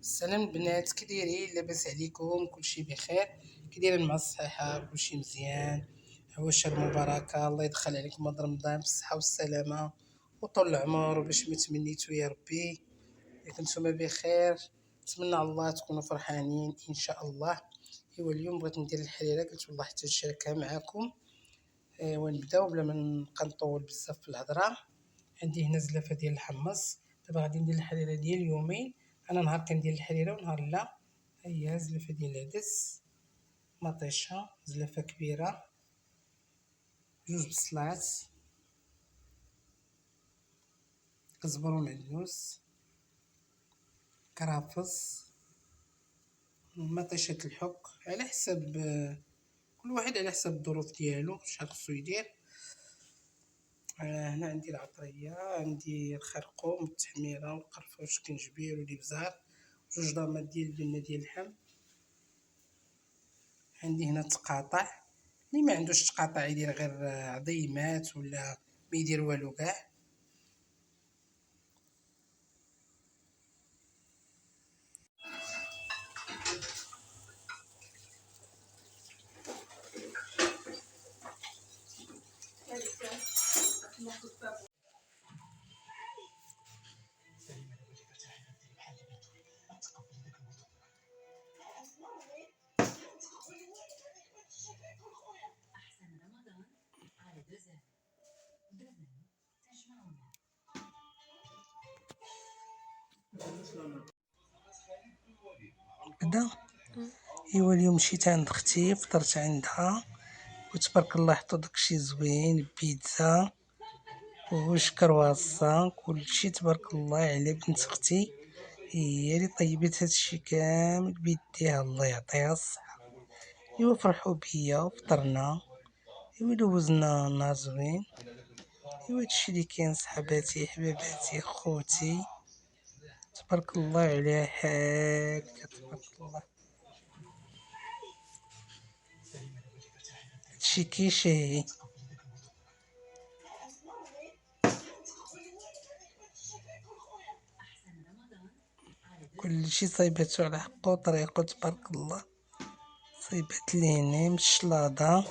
السلام البنات، كي دايرين؟ لاباس عليكم؟ كلشي بخير؟ كي دايرين مع الصحه؟ كلشي مزيان؟ عواشر مباركه، الله يدخل عليكم هاد رمضان بالصحه والسلامه وطول العمر وباش ما تمنيتو يا ربي. ياك نتوما بخير؟ نتمنى على الله تكونوا فرحانين ان شاء الله. اليوم بغيت ندير الحريره، قلت والله حتى نشاركها معكم. ونبداو بلا ما نبقى نطول بزاف في الهضره. عندي هنا زلافه ديال الحمص. دابا غادي ندير الحريره ديال يومين. انا نهار كندير الحريره ونهار لا. هي زلافه ديال العدس، مطيشه، زلافه كبيره، جوج بصلات، قزبر ومعدنوس، كرافس، مطيشه الحك على حسب كل واحد على حسب الظروف ديالو شحال خصو يدير. هنا عندي العطريه، عندي الخرقوم والتحميره والقرفه والشكنجبير والابزار، جوج ضرمات ديال البنه ديال اللحم. عندي هنا التقاطع، اللي ما عندوش تقاطع يدير غير عظيمات ولا ما يدير والو كاع. كدا اليوم مشيت عند اختي، فطرت عندها وتبارك الله حطوا داكشي زوين، بيتزا وش كرواسون، كلشي تبارك الله على بنت اختي. هي اللي طيبت هادشي كامل بيديها، الله يعطيها الصحة. فرحوا بيا وفطرنا. دوزنا نهار زوين. هادشي اللي كاين صحباتي حباباتي خوتي، تبارك الله على حالك، تبارك الله. هادشي كيشهي. كلشي صايباتو على حقو وطريقو، تبارك الله. صايبات ليني من الشلاضة